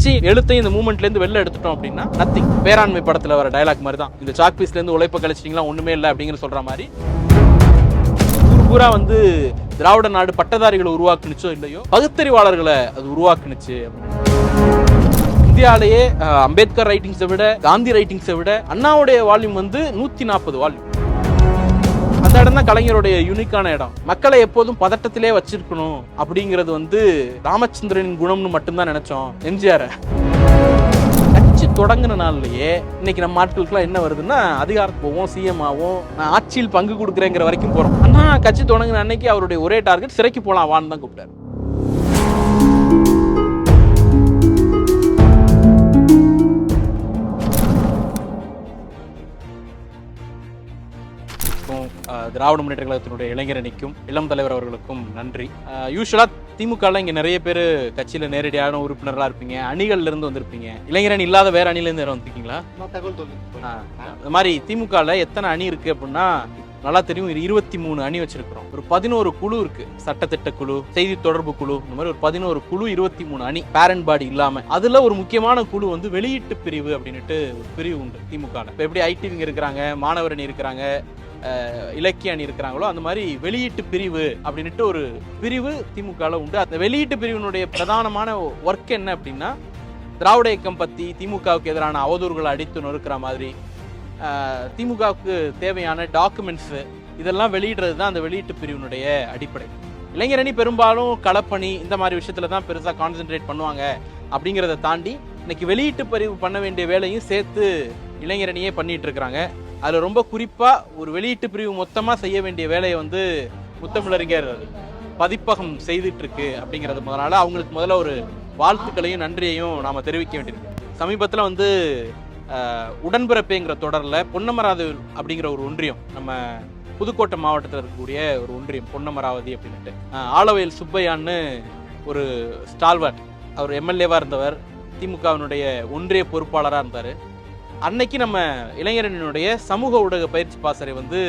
பேச்சு எழுத்தையும் இந்த மூமெண்ட்ல இருந்து வெளில எடுத்துட்டோம் அப்படின்னா நத்திங். பேராண்மை படத்துல வர டயலாக் மாதிரி தான், இந்த சாக் பீஸ்ல இருந்து உழைப்ப கழிச்சிட்டீங்களா ஒண்ணுமே இல்லை அப்படிங்கிற சொல்ற மாதிரி. பூரா வந்து திராவிட நாடு பட்டதாரிகளை உருவாக்குனுச்சோ இல்லையோ, பகுத்தறிவாளர்களை அது உருவாக்குனுச்சு. இந்தியாவிலேயே அம்பேத்கர் ரைட்டிங்ஸை விட, காந்தி ரைட்டிங்ஸை விட அண்ணாவுடைய வால்யூம் வந்து 140 வால்யூம். அந்த இடம் தான் கலைஞருடைய யூனிக்கான இடம். மக்களை எப்போதும் பதட்டத்திலே வச்சிருக்கணும் அப்படிங்கிறது வந்து ராமச்சந்திரனின் குணம்னு மட்டும்தான் நினைச்சோம். எம்ஜிஆர் கட்சி தொடங்கின நாள்லயே இன்னைக்கு நம்ம ஆட்களுக்குலாம் என்ன வருதுன்னா, அதிகாரத்துக்கு போவோம், சிஎம் ஆகும், நான் ஆட்சியில் பங்கு கொடுக்குறேங்கிற வரைக்கும் போறோம். ஆனா கட்சி தொடங்கின அன்னைக்கு அவருடைய ஒரே டார்கெட் சிறைக்கு போலாம் வான்னு தான் கூப்பிட்டாரு. திராவிட முன்னேற்ற கழகத்தினுடைய இளைஞரணிக்கும் இளம் தலைவர் அவர்களுக்கும் நன்றி. யூஸ்வலா திமுகல இங்க நிறைய பேர் கட்சியில நேரடியான உறுப்பினர்களா இருப்பீங்க, அணிகள்ல இருந்து வந்திருப்பீங்க. இளைஞரணி இல்லாத வேற அணில இருந்து வந்திருக்கீங்களா? இந்த மாதிரி திமுகல எத்தனை அணி இருக்கு அப்படின்னா நல்லா தெரியும். 23 அணி வச்சிருக்கிறோம். ஒரு 11 குழு இருக்கு, சட்டத்திட்ட குழு, செய்தி தொடர்பு குழு, இந்த மாதிரி ஒரு 11 குழு, 23 அணி பேரண்ட் பாடி இல்லாம. அதுல ஒரு முக்கியமான குழு வந்து வெளியீட்டு பிரிவு அப்படின்னுட்டு ஒரு பிரிவு உண்டு திமுக. இப்ப எப்படி ஐடிவிங்க இருக்கிறாங்க, மாணவர் அணி இருக்கிறாங்க, இலக்கிய அணி இருக்கிறாங்களோ அந்த மாதிரி வெளியீட்டு பிரிவு அப்படின்ட்டு ஒரு பிரிவு திமுகல உண்டு. அந்த வெளியீட்டு பிரிவினுடைய பிரதானமான ஒர்க் என்ன அப்படின்னா, திராவிட இயக்கம் பத்தி திமுகவுக்கு எதிரான அவதூறுகளை அடித்து நொறுக்கிற மாதிரி, திமுகவுக்கு தேவையான டாக்குமெண்ட்ஸ் இதெல்லாம் வெளியிடுறது தான் அந்த வெளியீட்டு பிரிவினுடைய அடிப்படை. இளைஞரணி பெரும்பாலும் களப்பணி இந்த மாதிரி விஷயத்துல தான் பெருசா கான்சென்ட்ரேட் பண்ணுவாங்க. அப்படிங்கிறத தாண்டி இன்னைக்கு வெளியீட்டு பிரிவு பண்ண வேண்டிய வேலையும் சேர்த்து இளைஞரணியே பண்ணிட்டு இருக்கிறாங்க. அதில் ரொம்ப குறிப்பாக ஒரு வெளியீட்டு பிரிவு மொத்தமாக செய்ய வேண்டிய வேலையை வந்து முத்தமிழறிஞர் பதிப்பகம் செய்துட்டு இருக்கு அப்படிங்கிறது முதலால அவங்களுக்கு முதல்ல ஒரு வாழ்த்துக்களையும் நன்றியையும் நாம் தெரிவிக்க வேண்டியிருக்கு. சமீபத்தில் வந்து உடன்பிறப்பேங்கிற தொடரில் பொன்னமராவதி அப்படிங்கிற ஒரு ஒன்றியம், நம்ம புதுக்கோட்டை மாவட்டத்தில் இருக்கக்கூடிய ஒரு ஒன்றியம் பொன்னமராவதி அப்படின்ட்டு, ஆலவயல் சுப்பையான்னு ஒரு ஸ்டால்வர்ட், அவர் எம்எல்ஏவாக இருந்தவர், திமுகவினுடைய ஒன்றிய பொறுப்பாளராக இருந்தார். அன்னைக்கு நம்ம இளைஞரனுடைய சமூக ஊடக பயிற்சி பாசறை வந்து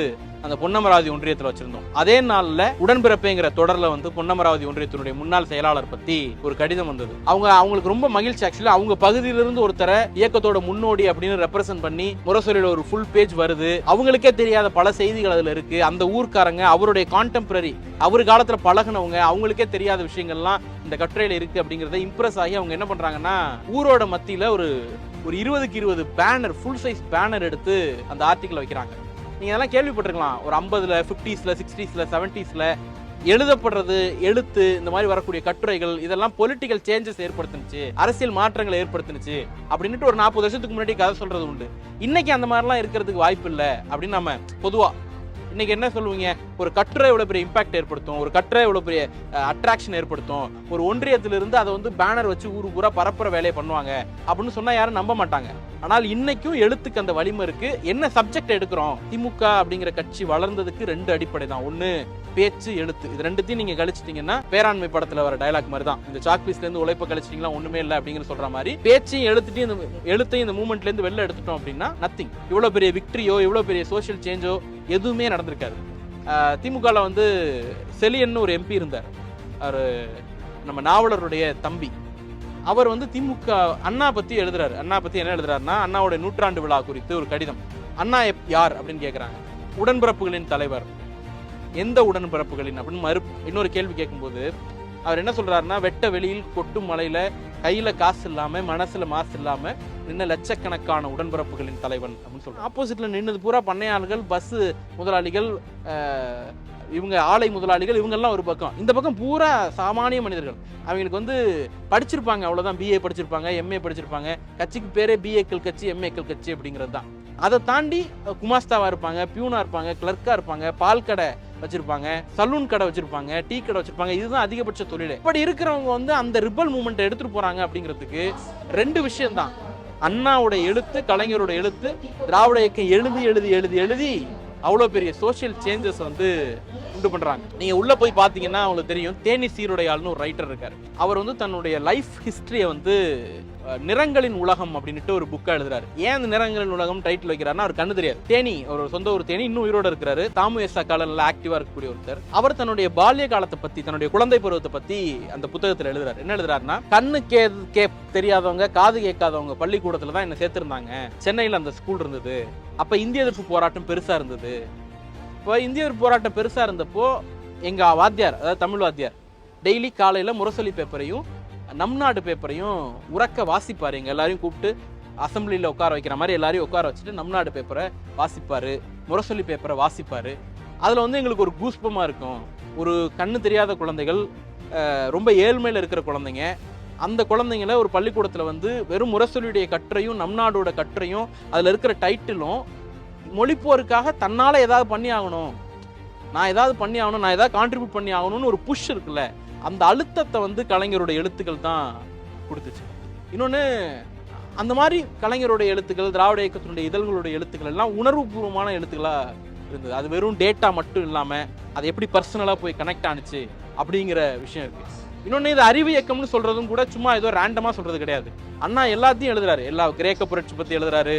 அந்த பொன்னமராவதி ஒன்றியத்தில் வச்சிருந்தோம். அதே நாளில் உடன்பிறப்பேங்கிற தொடரில் வந்து பொன்னமராவதி ஒன்றியத்தினுடைய முன்னாள் செயலாளர் பற்றி ஒரு கடிதம் வந்தது. அவங்களுக்கு ரொம்ப மகிழ்ச்சி. ஆக்சுவலி அவங்க பகுதியிலிருந்து ஒருத்தரை இயக்கத்தோட முன்னோடி அப்படின்னு ரெப்ரசென்ட் பண்ணி முரசொலியில ஒரு ஃபுல் பேஜ் வருது. அவங்களுக்கே தெரியாத பல செய்திகள் அதில் இருக்கு. அந்த ஊர்க்காரங்க, அவருடைய கான்டெம்பரரி, அவர் காலத்தில் பழகினவங்க, அவங்களுக்கே தெரியாத விஷயங்கள்லாம் இந்த கட்டுரையில் இருக்கு அப்படிங்கிறத இம்ப்ரெஸ் ஆகி அவங்க என்ன பண்றாங்கன்னா, ஊரோட மத்தியில் ஒரு 20க்கு 20 பேனர், ஃபுல் சைஸ் பேனர் எடுத்து அந்த ஆர்டிக்கல் வைக்கிறாங்க. நீங்க அதெல்லாம் கேள்விப்பட்டிருக்கலாம். ஒரு 50ல 50ஸ்ல 60ஸ்ல 70ஸ்ல எழுதப்படுறது, எழுத்து, இந்த மாதிரி வரக்கூடிய கட்டுரைகள் இதெல்லாம் பொலிட்டிக்கல் சேஞ்சஸ் ஏற்படுத்துனுச்சு, அரசியல் மாற்றங்களை ஏற்படுத்துனுச்சு அப்படின்ட்டு ஒரு 40 வருஷத்துக்கு முன்னாடி கதை சொல்றது உண்டு. இன்னைக்கு அந்த மாதிரிலாம் இருக்கிறதுக்கு வாய்ப்பு இல்லை அப்படின்னு நம்ம பொதுவா இன்னைக்கு என்ன சொல்லுவீங்க, ஒரு கட்டுரை எவ்வளவு பெரிய இம்பாக்ட் ஏற்படுத்தும், ஒரு கட்டுரை எவ்வளவு பெரிய அட்ராக்ஷன் ஏற்படுத்தும், ஒரு ஒன்றியத்திலிருந்து அதை வந்து பேனர் வச்சு ஊரு பூரா பரப்புற வேலையை பண்ணுவாங்க அப்படின்னு சொன்னா யாரும் நம்ப மாட்டாங்க. ஆனால் இன்னைக்கும் எழுத்துக்கு அந்த வலிமை இருக்கு. என்ன சப்ஜெக்ட் எடுக்கிறோம், திமுக அப்படிங்கிற கட்சி வளர்ந்ததுக்கு 2 அடிப்படை தான். ஒண்ணு பேச்சு, எழுத்து. இது ரெண்டுத்தையும் நீங்க கழிச்சிட்டீங்கன்னா பேராண்மை படத்துல வர டயலாக் மாதிரி தான், இந்த சாக் பீஸ்ல இருந்து உழைப்ப கழிச்சிட்டீங்களா ஒண்ணுமே இல்லை அப்படிங்கிற சொல்ற மாதிரி பேச்சையும் எழுத்தையும் இந்த மூமெண்ட்ல இருந்து வெளில எடுத்துட்டோம் அப்படின்னா நத்திங். இவ்வளவு பெரிய விக்டரியோ இவ்வளவு பெரிய சோசியல் சேஞ்சோ எதுவுமே நடந்திருக்காது. திமுகல வந்து செலியன் ஒரு எம்பி இருந்தார், அவர் நம்ம நாவலருடைய தம்பி. அவர் வந்து திமுக அண்ணா பத்தி எழுதுறாரு. அண்ணா பத்தி என்ன எழுதுறாருன்னா, அண்ணாவுடைய 100ஆண்டு விழா குறித்து ஒரு கடிதம். அண்ணா யார் அப்படின்னு கேட்கிறாங்க. உடன்பிறப்புகளின் தலைவர். எந்த உடன்பிறப்புகளின் அப்படின்னு இன்னொரு கேள்வி கேட்கும்போது அவர் என்ன சொல்றாருன்னா, வெட்ட வெளியில் கொட்டும் மலையில கையில காசு இல்லாம மனசுல மாசு இல்லாம நின்ன லட்சக்கணக்கான உடன்பிறப்புகளின் தலைவன் அப்படின்னு சொல்றாரு. ஆப்போசிட்ல நின்னது பூரா பண்ணையாளர்கள், பஸ் முதலாளிகள், இவங்க ஆலை முதலாளிகள், இவங்கெல்லாம் ஒரு பக்கம். இந்த பக்கம் பூரா சாமானிய மனிதர்கள். அவங்களுக்கு வந்து படிச்சிருப்பாங்க, அவ்வளவுதான், பிஏ படிச்சிருப்பாங்க, எம்ஏ படிச்சிருப்பாங்க. கட்சிக்கு பேரே பிஏக்கள் கட்சி, எம்ஏக்கள் கட்சி அப்படிங்கிறது தான். அதை தாண்டி குமாஸ்தாவா இருப்பாங்க, பியூனா இருப்பாங்க, கிளர்க்கா இருப்பாங்க, பால் கடை வச்சிருப்பாங்க, சலூன் கடை வச்சிருப்பாங்க, டீ கடை வச்சிருப்பாங்க. இதுதான் அதிகபட்ச தொழில். இப்படி இருக்கிறவங்க வந்து அந்த ரிபல் மூவ்மெண்ட் எடுத்துட்டு போறாங்க அப்படிங்கிறதுக்கு 2 விஷயம் தான். அண்ணாவோட எழுத்து, கலைஞரோட எழுத்து, திராவிட இயக்கம் எழுதி எழுதி எழுதி எழுதி அவ்வளோ பெரிய சோசியல் சேஞ்சஸ் வந்து உண்டு பண்றாங்க. நீங்க உள்ள போய் பாத்தீங்கன்னா உங்களுக்கு தெரியும், தேனி சீருடையாள்னு ஒரு ரைட்டர் இருக்காரு. அவர் வந்து தன்னுடைய லைஃப் ஹிஸ்டரியை வந்து நிறங்களின் உலகம் அப்படின்ட்டு ஒரு புக்கா எழுதுறாரு. ஏன் அந்த நிறங்களின் உலகம் டைட்டில் வைக்கிறாருன்னா, அவர் கண்ணு தெரியாது. தேனி, அவர் சொந்த ஒரு தேனி, இன்னும் உயிரோட இருக்கிறாரு. தாமு எஸ் அக்கால நல்லா ஆக்டிவா இருக்கக்கூடிய ஒருத்தர். அவர் தன்னுடைய பால்ய காலத்தை பத்தி, தன்னுடைய குழந்தை பருவத்தை பத்தி அந்த புத்தகத்தில் எழுதுறாரு. என்ன எழுதுறாருன்னா, கண்ணு தெரியாதவங்க, காது கேட்காதவங்க பள்ளிக்கூடத்துல தான் என்ன சேர்த்திருந்தாங்க. சென்னையில் அந்த ஸ்கூல் இருந்தது. அப்ப இந்திய எதிர்ப்பு போராட்டம் பெருசா இருந்தது. இப்போ இந்திய எதிர்ப்பு போராட்டம் பெருசா இருந்தப்போ எங்க வாத்தியார், அதாவது தமிழ் வாத்தியார், டெய்லி காலையில முரசொலி பேப்பரையும் நம் நாடு பேப்பரையும் உறக்க வாசிப்பாரு. எங்க எல்லாரையும் கூப்பிட்டு அசம்பிளியில் உட்கார வைக்கிற மாதிரி எல்லாரையும் உட்கார வச்சுட்டு நம் நாடு பேப்பரை வாசிப்பாரு, முரசொலி பேப்பரை வாசிப்பாரு. அதுல வந்து எங்களுக்கு ஒரு கூஸ்பமா இருக்கும். ஒரு கண்ணு தெரியாத குழந்தைகள், ரொம்ப ஏழ்மையில இருக்கிற குழந்தைங்க, அந்த குழந்தைங்கள ஒரு பள்ளிக்கூடத்துல வந்து வெறும் முரசொலியுடைய கட்டுரையும் நம் நாடோட கட்டுரையும் அதுல இருக்கிற டைட்டிலும் மொழிப்போருக்காக தன்னால ஏதாவது பண்ணி ஆகணும், நான் ஏதாவது பண்ணி ஆகணும், நான் ஏதாவது கான்ட்ரிபியூட் பண்ணி ஆகணும்னு ஒரு புஷ் இருக்குல்ல, அந்த அழுத்தத்தை வந்து கலைஞருடைய எழுத்துக்கள் தான் கொடுத்துச்சு. இன்னொன்று, அந்த மாதிரி கலைஞருடைய எழுத்துக்கள், திராவிட இயக்கத்தினுடைய இதழ்களுடைய எழுத்துக்கள் எல்லாம் உணர்வுபூர்வமான எழுத்துக்களாக இருந்தது. அது வெறும் டேட்டா மட்டும் இல்லாமல் அது எப்படி பர்சனலாக போய் கனெக்ட் ஆனிச்சு அப்படிங்கிற விஷயம் இருக்குது. இன்னொன்று, இது அறிவு இயக்கம்னு சொல்கிறதும் கூட சும்மா ஏதோ ரேண்டமாக சொல்கிறது கிடையாது. அண்ணா எல்லாத்தையும் எழுதுறாரு. எல்லா கிரேக்க புரட்சி பற்றி எழுதுறாரு,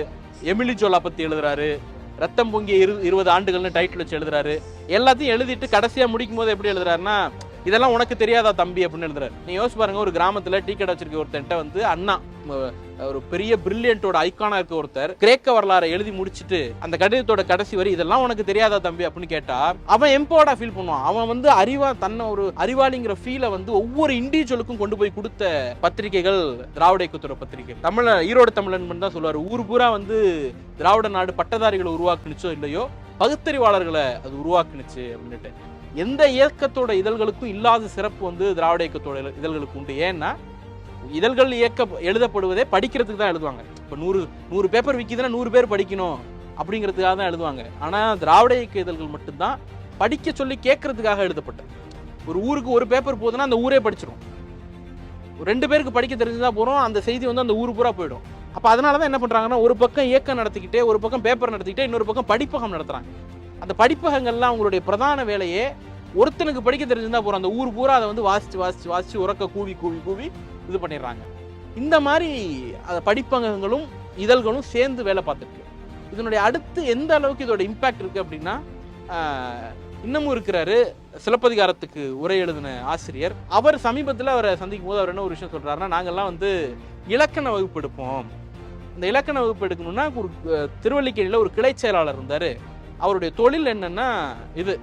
எமிலி ஜோலா பற்றி எழுதுறாரு, ரத்தம் பொங்கிய 20 ஆண்டுகள்னு டைட்டில் வச்சு எழுதுறாரு. எல்லாத்தையும் எழுதிட்டு கடைசியாக முடிக்கும் போது எப்படி எழுதுறாருன்னா, இதெல்லாம் உனக்கு தெரியாதா தம்பி அப்படின்னு எழுதுறாரு. நீ யோசிச்சு பாருங்க, ஒரு கிராமத்துல டீ கடை வச்சிருக்க ஒருத்தன்ட்ட வந்து அண்ணா, ஒரு பெரிய பிரில்லியன்ட்டோட ஐக்கானா இருக்க ஒருத்தர் கிரேக்க வரலாறை எழுதி முடிச்சுட்டு அந்த கடிதத்தோட கடைசி வரி இதெல்லாம் உனக்கு தெரியாதா தம்பி அப்படின்னு கேட்டா அவன் எம்பவர்டா ஃபீல் பண்ணுவான். அவன் வந்து தன்னை ஒரு அறிவாளிங்கிற ஃபீலை வந்து ஒவ்வொரு இண்டிவிஜுவலுக்கும் கொண்டு போய் கொடுத்த பத்திரிகைகள் திராவிட இயக்கத்தோட பத்திரிகை. ஈரோடு தமிழன் தான் சொல்லுவாரு, ஊர் பூரா வந்து திராவிட நாடு பட்டதாரிகளை உருவாக்குனுச்சோ இல்லையோ, பகுத்தறிவாளர்களை அது உருவாக்குனுச்சு அப்படின்ட்டு. எந்த இயக்கத்தோட இதழ்களுக்கும் இல்லாத சிறப்பு வந்து திராவிட இயக்கத்தோட இதழ்களுக்கு உண்டு. ஏன்னா இதழ்கள் எழுதப்படுவதே படிக்கிறதுக்கு தான் எழுதுவாங்க. இப்போ 100 பேப்பர் விற்கிதுன்னா 100 பேர் படிக்கணும் அப்படிங்கிறதுக்காக தான் எழுதுவாங்க. ஆனால் திராவிட இயக்க இதழ்கள் மட்டும்தான் படிக்க சொல்லி கேட்கறதுக்காக எழுதப்பட்டது. ஒரு ஊருக்கு ஒரு பேப்பர் போகுதுன்னா அந்த ஊரே படிச்சிடும். 2 பேருக்கு படிக்க தெரிஞ்சுதான் போகிறோம், அந்த செய்தி வந்து அந்த ஊர் பூரா போயிடும். அப்போ அதனால தான் என்ன பண்ணுறாங்கன்னா, ஒரு பக்கம் இயக்கம் நடத்திக்கிட்டே, ஒரு பக்கம் பேப்பர் நடத்திக்கிட்டே, இன்னொரு பக்கம் படிப்பகம் நடத்துகிறாங்க. அந்த படிப்பகங்கள்லாம் அவங்களுடைய பிரதான வேலையே ஒருத்தனுக்கு படிக்க தெரிஞ்சிருந்தா போகிறோம், அந்த ஊர் பூரா அதை வந்து வாசிச்சு உறக்க கூவி இது பண்ணிடுறாங்க. இந்த மாதிரி படிப்பகங்களும் இதழ்களும் சேர்ந்து வேலை பார்த்துருக்கு. இதனுடைய அடுத்து எந்த அளவுக்கு இதோட இம்பாக்ட் இருக்கு அப்படின்னா, இன்னமும் இருக்கிறாரு சிலப்பதிகாரத்துக்கு உரை எழுதின ஆசிரியர். அவர் சமீபத்தில் அவரை சந்திக்கும் போது அவர் என்ன ஒரு விஷயம் சொல்றாருன்னா, நாங்கள்லாம் வந்து இலக்கண வகுப்பு எடுப்போம். இந்த இலக்கண வகுப்பு எடுக்கணும்னா ஒரு திருவல்லிக்கேணியில் ஒரு கிளை செயலாளர் இருந்தார். அவருடைய தொழில் என்னன்னா, இது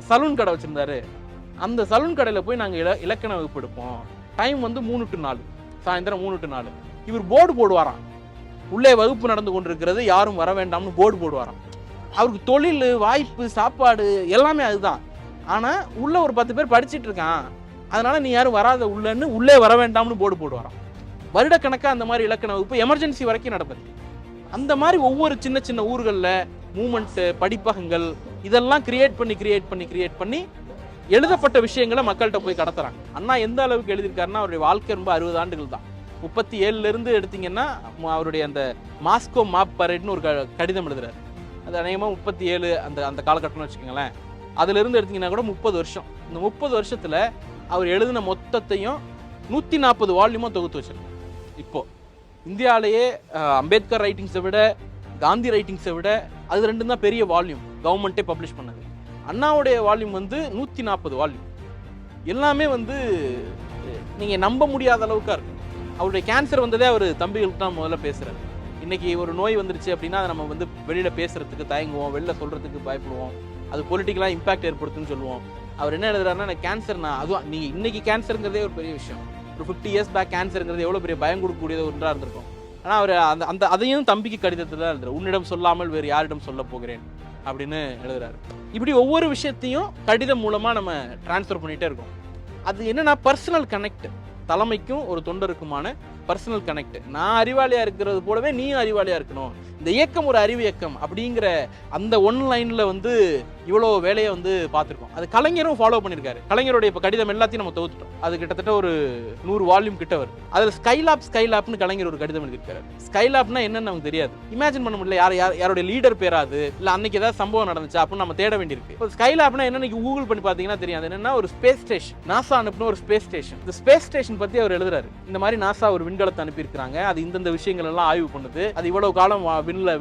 சலூன் கடை வச்சிருந்தாரு. அந்த சலூன் கடையில் போய் நாங்கள் இலக்கண வகுப்பு எடுப்போம். டைம் வந்து 3 to 4, சாயந்தரம் 3 to 4. இவர் போர்டு போடுவாராம், உள்ளே வகுப்பு நடந்து கொண்டிருக்கிறது, யாரும் வர வேண்டாம்னு போர்டு போடுவாராம். அவருக்கு தொழில், வாய்ப்பு, சாப்பாடு எல்லாமே அதுதான். ஆனால் உள்ள ஒரு 10 பேர் படிச்சுட்டு இருக்கான், அதனால நீ யாரும் வராத உள்ளன்னு உள்ளே வர வேண்டாம்னு போர்டு போடுவாராம். வருடக்கணக்காக அந்த மாதிரி இலக்கண வகுப்பு எமர்ஜென்சி வரைக்கும் நடந்தது. அந்த மாதிரி ஒவ்வொரு சின்ன சின்ன ஊர்களில் மூமெண்ட்டு, படிப்பகங்கள் இதெல்லாம் கிரியேட் பண்ணி எழுதப்பட்ட விஷயங்களை மக்கள்கிட்ட போய் கடத்துறாங்க. அண்ணா எந்த அளவுக்கு எழுதியிருக்காருன்னா, அவருடைய வாழ்க்கை ரொம்ப 60 ஆண்டுகள் தான். 37 எடுத்தீங்கன்னா அவருடைய அந்த மாஸ்கோ மாப் பரேட்னு ஒரு கடிதம் எழுதுறாரு. அது அநேகமாக 37 அந்த காலகட்டம்னு வச்சுக்கோங்களேன். அதுலேருந்து எடுத்தீங்கன்னா கூட 30 வருஷம். இந்த 30 வருஷத்தில் அவர் எழுதின மொத்தத்தையும் 140 வால்யூமாக தொகுத்து வச்சிருக்காரு. இப்போ இந்தியாவிலேயே அம்பேத்கர் ரைட்டிங்ஸை விட, காந்தி ரைட்டிங்ஸை விட அது 2 தான் பெரிய வால்யூம் கவர்மெண்ட்டே பப்ளிஷ் பண்ணது. அண்ணாவுடைய வால்யூம் வந்து 140 வால்யூம். எல்லாமே வந்து நீங்கள் நம்ப முடியாத அளவுக்காக இருக்கு. அவருடைய கேன்சர் வந்ததே அவர் தம்பிகளுக்கு தான் முதல்ல பேசுகிறார். இன்றைக்கி ஒரு நோய் வந்துருச்சு அப்படின்னா அதை நம்ம வந்து வெளியில் பேசுகிறதுக்கு தயங்குவோம், வெளில சொல்கிறதுக்கு பயப்படுவோம், அது பொலிட்டிக்கலாக இம்பாக்ட் ஏற்படுத்துன்னு சொல்லுவோம். அவர் என்ன எழுதுறாருன்னா, எனக்கு கேன்சர், அதுவும் நீங்கள் இன்றைக்கி கேன்சருங்கிறதே ஒரு பெரிய விஷயம். ஒரு 50 years பேக் கேன்சருங்கிறது எவ்வளோ பெரிய பயம் கொடுக்கக்கூடியது ஒன்றாக இருந்திருக்கும். ஆனால் அவர் அதையும் தம்பிக்கு கடிதத்தில் தான் எழுதுறாரு. உன்னிடம் சொல்லாமல் வேறு யாரிடம் சொல்ல போகிறேன் அப்படின்னு எழுதுறாரு. இப்படி ஒவ்வொரு விஷயத்தையும் கடிதம் மூலமாக நம்ம டிரான்ஸ்ஃபர் பண்ணிகிட்டே இருக்கோம். அது என்னன்னா பர்சனல் கனெக்ட், தலைமைக்கும் ஒரு தொண்டருக்குமான பர்சனல் கனெக்ட். நான் அறிவாளியாக இருக்கிறது போலவே நீயும் அறிவாளியாக இருக்கணும், இந்த இயக்கம் ஒரு அறிவு இயக்கம் அப்படிங்கிற அந்த ஒன் லைனில் வந்து இவ்வளோ வேலையை வந்து பார்த்துருக்கோம். அது கலைஞரும் ஃபாலோ பண்ணியிருக்காரு. கலைஞருடைய இப்போ கடிதம் எல்லாத்தையும் நம்ம தொகுத்துட்டோம். அது கிட்டத்தட்ட ஒரு 100 வால்யூம் கிட்ட வரும். அதில் ஸ்கைலாப்னு கலைஞர் ஒரு கடிதம் எழுதியிருக்காரு. ஸ்கைலாப்னா என்னன்னு நமக்கு தெரியாது, இமேஜின் பண்ண முடியல. யாருடைய லீடர் பேராது இல்லை அன்னைக்கு ஏதாவது சம்பவம் நடந்துச்சா அப்படின்னு நம்ம தேட வேண்டியிருக்கு. இப்போ ஸ்கைலாப்னா என்னன்னு கூகுள் பண்ணி பார்த்தீங்கன்னா தெரியாது. என்னன்னா ஒரு ஸ்பேஸ் ஸ்டேஷன், நாசா அனுப்பின ஒரு ஸ்பேஸ் ஸ்டேஷன். இந்த ஸ்பேஸ் ஸ்டேஷன் பற்றி அவர் எழுதுறாரு. இந்த மாதிரி நாசா ஒரு விண்கலத்தை அனுப்பியிருக்காங்க, அது இந்தந்த விஷயங்கள் எல்லாம் ஆய்வு பண்ணுது, அது இவ்வளவு காலம்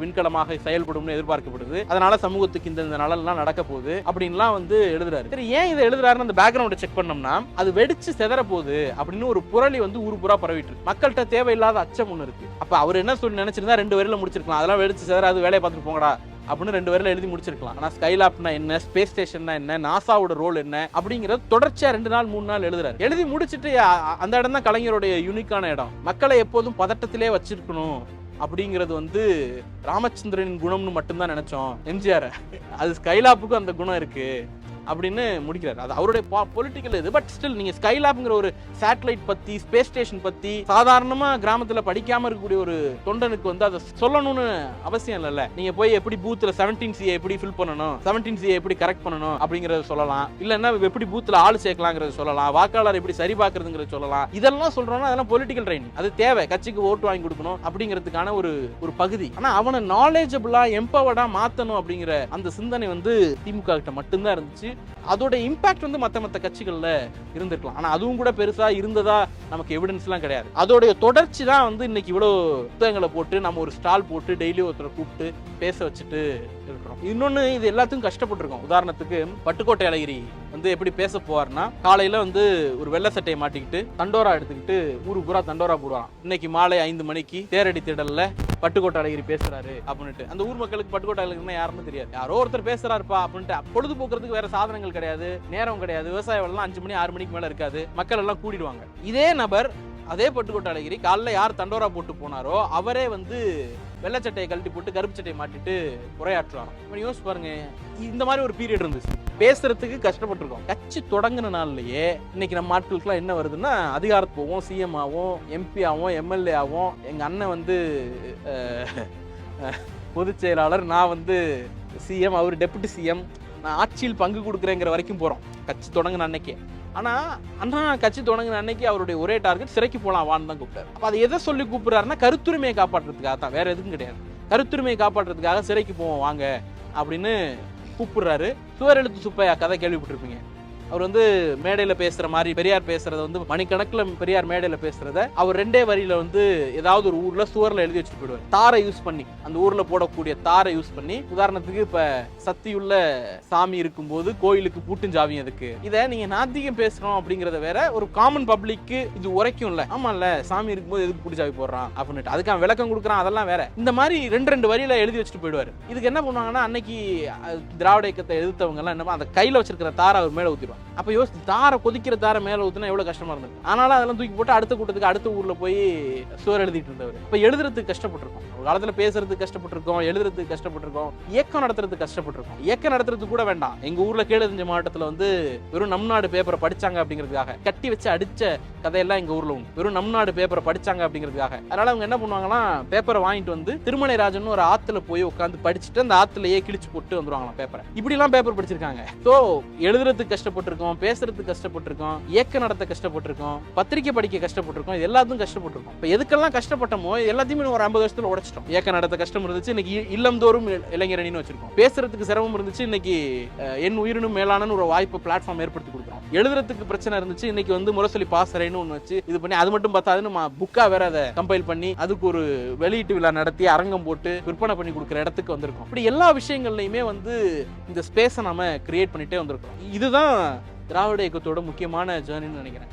விண்கலமாக செயல்படும் எதிர்பார்க்கப்படுது, அதனால சமூகத்துக்கு இந்த நலன்லாம் நடக்க போகுது அப்படின்லாம் வந்து எழுதுறாரு. சரி, ஏன் இதை எழுதுறாருன்னு அந்த பேக்ரவுண்டை செக் பண்ணோம்னா, அது வெடிச்சு செதற போகுது அப்படின்னு ஒரு புரளி வந்து ஊரு பூரா பரவிட்டு இருக்கு. மக்கள்கிட்ட தேவையில்லாத அச்சம் ஒன்று இருக்கு. அப்ப அவர் என்ன சொல்லி நினைச்சிருந்தா 2 வரியில முடிச்சிருக்கலாம், அதெல்லாம் வெடிச்சு செதறாது, வேலையை பார்த்துட்டு போங்கடா அப்படின்னு 2 வரியில எழுதி முடிச்சிருக்கலாம். ஆனா ஸ்கைலாப்னா என்ன, ஸ்பேஸ் ஸ்டேஷன்னா என்ன, நாசாவோட ரோல் என்ன அப்படிங்கறது தொடர்ச்சியா 2 நாள் 3 நாள் எழுதுறாரு. எழுதி முடிச்சுட்டு அந்த இடம் தான் கலைஞருடைய யூனிக்கான இடம். மக்களை எப்போதும் பதட்டத்திலே வச்சிருக்கணும் அப்படிங்கிறது வந்து ராமச்சந்திரனின் குணம்னு மட்டும்தான் நினைச்சோம் எம்ஜிஆர். அது ஸ்கைலாப்புக்கும் அந்த குணம் இருக்கு அப்படின்னு முடிக்கிறார். அது அவருடைய பொலிட்டிக்கல் இது. பட் ஸ்டில் நீங்க ஸ்கைலாப்ங்கிற ஒரு சேட்டலைட் பத்தி, ஸ்பேஸ் ஸ்டேஷன் பத்தி சாதாரணமா கிராமத்துல படிக்காம இருக்கக்கூடிய ஒரு தொண்டனுக்கு வந்து அதை சொல்லணும்னு அவசியம் இல்லைல்ல. நீங்க போய் எப்படி பூத்துல 17C எப்படி ஃபில் பண்ணணும், 17C எப்படி கரெக்ட் பண்ணணும் அப்படிங்கறத சொல்லலாம், இல்லன்னா எப்படி பூத்துல ஆள் சேர்க்கலாங்கிறத சொல்லலாம், வாக்காளர் எப்படி சரி பார்க்கறதுங்கிறத சொல்லலாம். இதெல்லாம் சொல்றோம்னா அதெல்லாம் பொலிட்டிக்கல் ட்ரைனிங். அது தேவை, கட்சிக்கு ஓட்டு வாங்கி கொடுக்கணும் அப்படிங்கிறதுக்கான ஒரு பகுதி. ஆனா அவனை நாலேஜபிளா எம்பவர்டா மாத்தணும் அப்படிங்கிற அந்த சிந்தனை வந்து திமுக கிட்ட மட்டும்தான் இருந்துச்சு. அதோட இம்பாக்ட் வந்து மத்த கட்சிகள்ல இருந்திருக்கலாம். ஆனா அதுவும் கூட பெருசா இருந்ததா நமக்கு எவிடன்ஸ் எல்லாம் கிடையாது. அதோடைய தொடர்ச்சி தான் வந்து இன்னைக்கு இவ்வளவு புத்தகங்களை போட்டு நம்ம ஒரு ஸ்டால் போட்டு டெய்லி ஒருத்தரை கூப்பிட்டு பேச வச்சுட்டு இருக்கிறோம். இன்னொன்னு, இது எல்லாத்துக்கும் கஷ்டப்பட்டிருக்கோம். உதாரணத்துக்கு பட்டுக்கோட்டை அழகிரி வந்து எப்படி பேச போவார்னா, காலையில வந்து ஒரு வெள்ளை சட்டையை மாட்டிக்கிட்டு தண்டோரா எடுத்துக்கிட்டு ஊரு பூரா தண்டோரா போடுவான். இன்னைக்கு மாலை 5 மணிக்கு தேரடி திடல்ல பட்டுக்கோட்டை அழகிரி பேசுறாரு அப்படின்ட்டு. அந்த ஊர் மக்களுக்கு பட்டுக்கோட்டை அழகிரினா யாருன்னு தெரியாது. யாரோ ஒருத்தர் பேசுறாருப்பா அப்படின்ட்டு. பொழுதுபோக்குறதுக்கு வேற சாதனங்கள் கிடையாது, நேரம் கிடையாது, விவசாய வேலை 5 மணி 6 மணிக்கு மேல இருக்காது, மக்கள் எல்லாம் கூடிடுவாங்க. இதே நபர், அதே பட்டுக்கோட்டை அழகிரி காலைல யார் தண்டோரா போட்டு போனாரோ அவரே வந்து வெள்ளச்சட்டையை கழட்டி போட்டு கருப்பு சட்டையை மாட்டிட்டு உரையாற்றுவாங்க. யோசிச்சு பாருங்க, இந்த மாதிரி ஒரு பீரியட் இருந்துச்சு. பேசுறதுக்கு கஷ்டப்பட்டிருக்கோம். கட்சி தொடங்கின நாள்லயே இன்னைக்கு நம்ம ஆட்களுக்குலாம் என்ன வருதுன்னா, அதிகாரத்துக்கு போவோம், சிஎம் ஆகும், எம்பி ஆகும், எம்எல்ஏ ஆகும். எங்க அண்ணன் வந்து பொதுச் செயலாளர், நான் வந்து சிஎம், அவர் டெபுட்டி சிஎம், நான் ஆட்சியில் பங்கு கொடுக்குறேங்கிற வரைக்கும் போறோம் கட்சி தொடங்கின அன்னைக்கே. ஆனா அண்ணா கட்சி தொடங்கின அன்னைக்கு அவருடைய ஒரே டார்கெட் சிறைக்கு போலாம் வான்னு தான் கூப்பிட்டாரு. அப்ப அதை எதை சொல்லி கூப்பிடுறாருன்னா, கருத்துரிமையை காப்பாற்றுறதுக்காக தான், வேற எதுவும் கிடையாது. கருத்துரிமையை காப்பாற்றுறதுக்காக சிறைக்கு போவோம் வாங்க அப்படின்னு கூப்பிடுறாரு. சுவரெழுத்து சுப்பையா கதை கேள்விப்பட்டிருப்பீங்க. அவர் வந்து மேடையில பேசுற மாதிரி பெரியார் பேசுறத வந்து மணிக்கணக்கில் பெரியார் மேடையில பேசுறத அவர் 2 வரியில வந்து ஏதாவது ஒரு ஊர்ல சுவர்ல எழுதி வச்சுட்டு போயிடுவார். தாரை யூஸ் பண்ணி, அந்த ஊர்ல போடக்கூடிய தாரை யூஸ் பண்ணி, உதாரணத்துக்கு இப்ப சக்தியுள்ள சாமி இருக்கும்போது கோயிலுக்கு பூட்டுஞ்சாவி எதுக்கு, இதை நீங்க நாத்திகம் பேசுறோம் அப்படிங்கறத வேற, ஒரு காமன் பப்ளிக்கு இது உரைக்கும்ல, ஆமா இல்ல சாமி இருக்கும்போது எதுக்கு பூட்டுச்சாவி போடுறான் அப்படின்ட்டு அதுக்கான விளக்கம் கொடுக்குறான், அதெல்லாம் வேற. இந்த மாதிரி 2 வரியில எழுதி வச்சுட்டு போயிடுவாரு. இதுக்கு என்ன பண்ணுவாங்கன்னா, அன்னைக்கு திராவிட இயக்கத்தை எதிர்த்தவங்க எல்லாம் என்னமா அந்த கையில வச்சிருக்கிற தாரை அவர் மேல ஊத்திடுவாங்க. அப்ப யோசிச்சு, தாரை கொதிக்கிற தாரை மேல ஊத்துனா எவ்வளவு கஷ்டமா இருந்தது. ஆனாலும் அதெல்லாம் தூக்கி போட்டு அடுத்த கூட்டத்துக்கு அடுத்த ஊர்ல போய் சுவர் எழுதிட்டு இருந்தவர். இப்ப எழுதுறதுக்கு கஷ்டப்பட்டிருக்கோம், ஒரு காலத்துல பேசுறதுக்கு கஷ்டப்பட்டிருக்கோம், எழுதுறதுக்கு கஷ்டப்பட்டிருக்கோம், இயக்கம் நடத்துறதுக்கு கஷ்டப்பட்டிருக்கோம். இயக்கம் நடத்துறதுக்கு கூட வேண்டாம், எங்க ஊர்ல கீழறிஞ்ச மாவட்டத்துல வந்து வெறும் நம் நாடு பேப்பரை படிச்சாங்க அப்படிங்கிறதுக்காக கட்டி வச்சு அடிச்ச கதையெல்லாம் எங்க ஊர்ல உண்டு. வெறும் நம் நாடு பேப்பரை படிச்சாங்க அப்படிங்கிறதுக்காக. அதனால அவங்க என்ன பண்ணுவாங்கன்னா, பேப்பரை வாங்கிட்டு வந்து திருமலை ராஜன் ஒரு ஆத்துல போய் உட்காந்து படிச்சுட்டு அந்த ஆத்துலயே கிழிச்சு போட்டு வந்துருவாங்களாம் பேப்பரை. இப்படி எல்லாம் பேப்பர் படிச்சிருக்காங்க. சோ எழுதுறதுக்கு கஷ்டப்பட்டிருக்கோம், பேசுறதுக்கு கஷ்டப்பட்டிருக்கோம், இயக்க நடத்த கஷ்டப்பட்டிருக்கோம், பத்திரிகை படிக்க கஷ்டப்பட்டிருக்கோம், இது எல்லாத்துக்கும் கஷ்டப்பட்டிருக்கோம். இப்ப எதுக்கெல்லாம் கஷ்டப்பட்டமோ எல்லாத்தையுமே ஒரு 50 வருஷத்துல உடைச்சிட்டோம். இயக்க நடத்த கஷ்டம் இருந்துச்சு, இன்னைக்கு இல்லம்தோறும் இளைஞரணின்னு வச்சிருக்கோம். பேசுறதுக்கு சிரமம் இருந்துச்சு, இன்னைக்கு என் உயிரினும் மேலான ஒரு வாய்ப்பு பிளாட்ஃபார்ம் ஏற்படுத்தி கொடுக்குறோம். எழுதுறதுக்கு பிரச்சனை இருந்துச்சு, இன்னைக்கு வந்து முரசொலி பாசறைன்னு ஒண்ணு வச்சு இது பண்ணி, அது மட்டும் பார்த்தாதுன்னு புக்கா வேற அதை கம்பைல் பண்ணி அதுக்கு ஒரு வெளியீட்டு விழா நடத்தி அரங்கம் போட்டு விற்பனை பண்ணி கொடுக்குற இடத்துக்கு வந்திருக்கோம். இப்படி எல்லா விஷயங்கள்லையுமே வந்து இந்த ஸ்பேஸை நாம கிரியேட் பண்ணிட்டே வந்திருக்கோம். இதுதான் திராவிட இயக்கத்தோட முக்கியமான ஜேர்னின்னு நினைக்கிறேன்.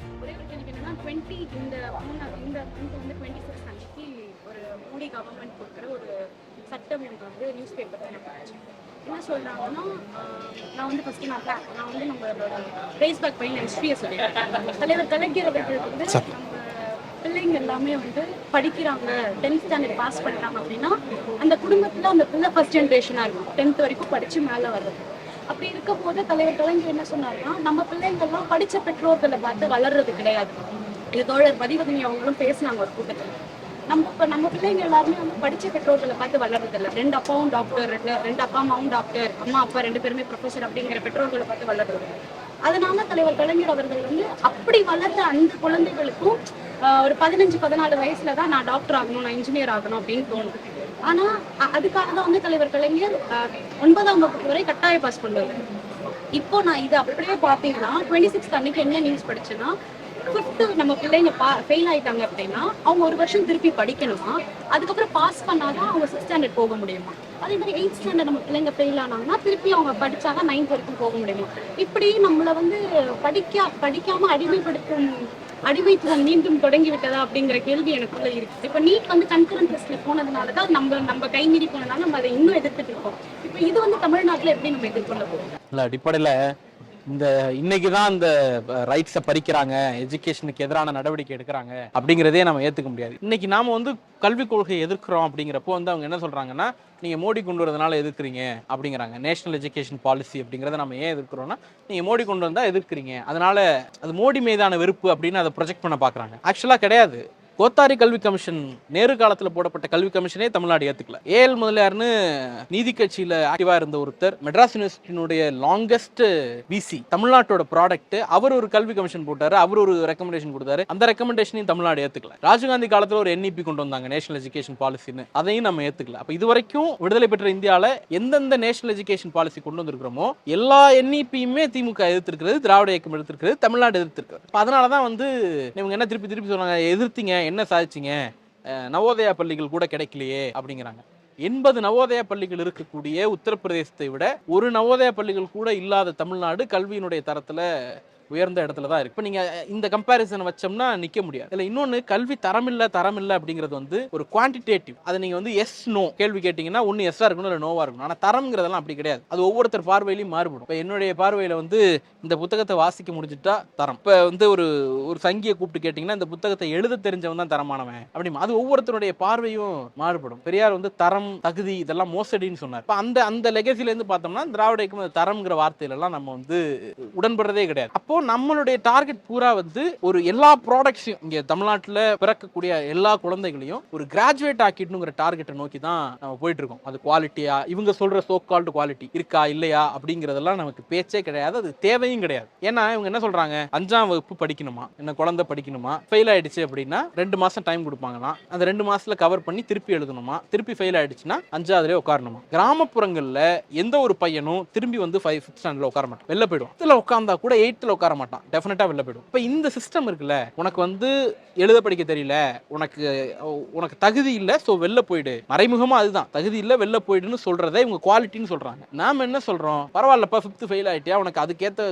என்ன சொல்றாங்கன்னா, நான் வந்து ஃபர்ஸ்ட் நான் வந்து நம்மளோட ரேஸ் பேக் பண்ணி ஹிஸ்டரியை சொல்லியிருக்கேன். தலைவர் கலைஞர் அவர்கள் வந்து நம்ம பிள்ளைங்க எல்லாமே வந்து படிக்கிறாங்க, 10th ஸ்டாண்டர்ட் பாஸ் பண்ணிட்டாங்க அப்படின்னா அந்த குடும்பத்தில் அந்த பிள்ளை ஃபர்ஸ்ட் ஜென்ரேஷனாக இருக்கும், 10th வரைக்கும் படித்து மேலே வருது. அப்படி இருக்கும் போது தலைவர் கலைஞர் என்ன சொன்னார்னா, நம்ம பிள்ளைங்கள்லாம் படித்த பெற்றோர்களை பார்த்து வளர்றது கிடையாது. இது தோழர் பதிவதனி அவங்களும் பேசினாங்க ஒரு கூட்டத்தில். நம்ம பிள்ளைங்க எல்லாருமே வந்து படிச்ச பெற்றோர்களை பார்த்து வளர்றது இல்லை. 2 அப்பாவும் டாக்டர், 2 அப்பா அம்மாவும் டாக்டர், அம்மா அப்பா 2 பேருமே ப்ரொஃபஸர் அப்படிங்கிற பெற்றோர்களை பார்த்து வளர்றது. அதனால தலைவர் கலைஞர் அவர்கள் வந்து அப்படி வளர்ந்த அந்த குழந்தைகளுக்கும் ஒரு 15-14 வயசுல தான் நான் டாக்டர் ஆகணும், நான் இன்ஜினியர் ஆகணும் அப்படின்னு தோணும். ஆனா அதுக்காக தான் வந்து தலைவர் கலைஞர் 9ஆம் வகுப்பு வரை கட்டாய பாஸ் பண்ணுவாரு. இப்போ நான் இது அப்படியே பார்த்தீங்கன்னா 26 அன்னைக்கு என்ன நியூஸ் படிச்சேன்னா, 5th நம்ம பிள்ளைங்க ஃபெயில் ஆயிட்டாங்க அப்படின்னா அவங்க ஒரு வருஷம் திருப்பி படிக்கணுமா, அதுக்கப்புறம் பாஸ் பண்ணாதான் அவங்க 6th ஸ்டாண்டர்ட் போக முடியுமா. அதே மாதிரி 8th ஸ்டாண்டர்ட் நம்ம பிள்ளைங்க ஃபெயில் ஆனாங்கன்னா திருப்பி அவங்க படிச்சாதான் 9th வரைக்கும் போக முடியுமா. இப்படி நம்மளை வந்து படிக்காம அடிமைத்துவம் மீண்டும் தொடங்கி விட்டதா அப்படிங்கிற கேள்வி எனக்குள்ள இருக்கு. இப்ப நீட் வந்து கன்கரண்ட் டெஸ்ட்ல போனதுனாலதான் நம்ம கைமீறி போனதால நம்ம அதை இன்னும் எதிர்த்துட்டு இருக்கோம். இப்ப இது வந்து தமிழ்நாட்டுல எப்படி நம்ம எதிர்கொள்ள போறோம்? இல்ல அடிப்படையில இன்னைக்கு தான் இந்த ரைட்ஸை பறிக்கிறாங்க, எஜுகேஷனுக்கு எதிரான நடவடிக்கை எடுக்கிறாங்க அப்படிங்கிறதே நம்ம ஏற்றுக்க முடியாது. இன்னைக்கு நாம வந்து கல்விக் கொள்கையை எதிர்க்கிறோம் அப்படிங்கிறப்போ வந்து அவங்க என்ன சொல்றாங்கன்னா, நீங்க மோடி கொண்டு வரதுனால எதிர்க்கிறீங்க அப்படிங்கிறாங்க. நேஷனல் எஜுகேஷன் பாலிசி அப்படிங்கிறத நம்ம ஏன் எதிர்க்கிறோம்னா, நீங்க மோடி கொண்டு வந்தா எதிர்க்கிறீங்க, அதனால அது மோடி மீதான வெறுப்பு அப்படின்னு அதை ப்ரொஜெக்ட் பண்ண பாக்குறாங்க. ஆக்சுவலா கிடையாது. கோத்தாரி கல்வி கமிஷன், நேரு காலத்தில் போடப்பட்ட கல்வி கமிஷனே தமிழ்நாடு ஏற்றுக்கல. ஏஎல் முதலியார்னு நீதி கட்சியில் ஆக்டிவாக இருந்த ஒருத்தர், மெட்ராஸ் யூனிவர்சிட்டியினுடைய லாங்கஸ்ட் விசி, தமிழ்நாட்டோட ப்ராடக்ட், அவர் ஒரு கல்வி கமிஷன் போட்டாரு, அவர் ஒரு ரெக்கமெண்டேஷன் கொடுத்தாரு. அந்த ரெக்கமெண்டேஷனையும் தமிழ்நாடு ஏற்றுக்கல. ராஜீவ்காந்தி காலத்தில் ஒரு என்இபி கொண்டு வந்தாங்க, நேஷனல் எஜுகேஷன் பாலிசின்னு, அதையும் நம்ம ஏற்றுக்கல. அப்போ இது வரைக்கும் விடுதலை பெற்ற இந்தியாவில் எந்தெந்த நேஷனல் எஜுகேஷன் பாலிசி கொண்டு வந்திருக்கிறோமோ எல்லா என்இபியுமே திமுக எதிர்த்திருக்கிறது, திராவிட இயக்கம் எதிர்த்திருக்கிறது, தமிழ்நாடு எதிர்த்திருக்கிறது. அதனால தான் வந்து இவங்க என்ன திருப்பி சொன்னாங்க, எதிர்த்தீங்க என்ன சாதிச்சிங்க, நவோதயா பள்ளிகள் கூட கிடைக்கலையே அப்படிங்கிறாங்க. 80 நவோதயா பள்ளிகள் இருக்கக்கூடிய உத்தரப்பிரதேசத்தை விட ஒரு நவோதயா பள்ளிகள் கூட இல்லாத தமிழ்நாடு கல்வியினுடைய தரத்துல உயர்ந்த இடத்துல தான் இருக்கு. இப்போ நீங்க இந்த கம்பேரிசன் வச்சோம்னா நிக்க முடியாது. இல்லை இன்னொன்று, கல்வி தரம் இல்லை அப்படிங்கிறது வந்து ஒரு குவான்டிடேட்டிவ். அதை நீங்க வந்து எஸ் நோ கேள்வி கேட்டீங்கன்னா ஒன்று எஸ்ஸா இருக்கணும் இல்லை நோவா இருக்கணும். ஆனால் தரம்ங்கிறதெல்லாம் அப்படி கிடையாது. அது ஒவ்வொருத்தர் பார்வையிலையும் மாறுபடும். இப்போ என்னுடைய பார்வையில வந்து இந்த புத்தகத்தை வாசிக்க முடிஞ்சுட்டா தரம். இப்போ வந்து ஒரு சங்கியை கூப்பிட்டு கேட்டீங்கன்னா இந்த புத்தகத்தை எழுத தெரிஞ்சவன் தான் தரமானவன் அப்படி. அது ஒவ்வொருத்தருடைய பார்வையும் மாறுபடும். பெரியார் வந்து தரம், தகுதி இதெல்லாம் மோசடின்னு சொன்னார். இப்போ அந்த லெகசில இருந்து பார்த்தோம்னா திராவிட இயக்கம் தரம்ங்கிற வார்த்தையில எல்லாம் நம்ம வந்து உடன்படுறதே கிடையாது. அப்போ நம்மளுடைய டார்கெட் பூரா வந்து ஒரு எல்லா ப்ராடக்ட்ஸையும், இங்க தமிழ்நாட்டில் பிறக்கக்கூடிய எல்லா குழந்தைகளையும் ஒரு கிராஜுவேட் ஆக்கிட்டுங்கிற டார்கெட்டை நோக்கி தான் நம்ம போயிட்டு இருக்கோம். அது குவாலிட்டியா, இவங்க சொல்ற சோ கால்டு குவாலிட்டி இருக்கா இல்லையா அப்படிங்கிறதெல்லாம் நமக்கு பேச்சே கிடையாது, அது தேவையும் கிடையாது. ஏன்னா இவங்க என்ன சொல்றாங்க, 5ஆம் வகுப்பு படிக்கணுமா, என்ன குழந்தை படிக்கணுமா, ஃபெயில் ஆயிடுச்சு அப்படின்னா 2 மாசம் டைம் கொடுப்பாங்கன்னா அந்த 2 மாசத்துல கவர் பண்ணி திருப்பி எழுதணுமா, திருப்பி ஃபெயில் ஆயிடுச்சுன்னா 5ஆவதுலேயே உட்காரணுமா. கிராமப்புறங்கள்ல எந்த ஒரு பையனும் திரும்பி வந்து 5th ஸ்டாண்டர்ட்ல உட்கார மாட்டான், வெளில போயிடும். இதில் உட்கார்ந்தா கூட 8th உட்கார மாட்டான், டெஃபினட்டா வெளில போயிடும். இப்போ இந்த சிஸ்டம் இருக்குல்ல, உனக்கு வந்து எழுத படிக்க தெரியல, உனக்கு தகுதி இல்லை, ஸோ வெளில போயிடு, மறைமுகமா அதுதான் தகுதி இல்லை வெளில போயிடுன்னு சொல்றதை இவங்க குவாலிட்டின்னு சொல்றாங்க. நாம என்ன சொல்றோம், பரவாயில்லப்பா 5th ஃபெயில் ஆயிட்டியா, உனக்கு அதுக்கேற்ற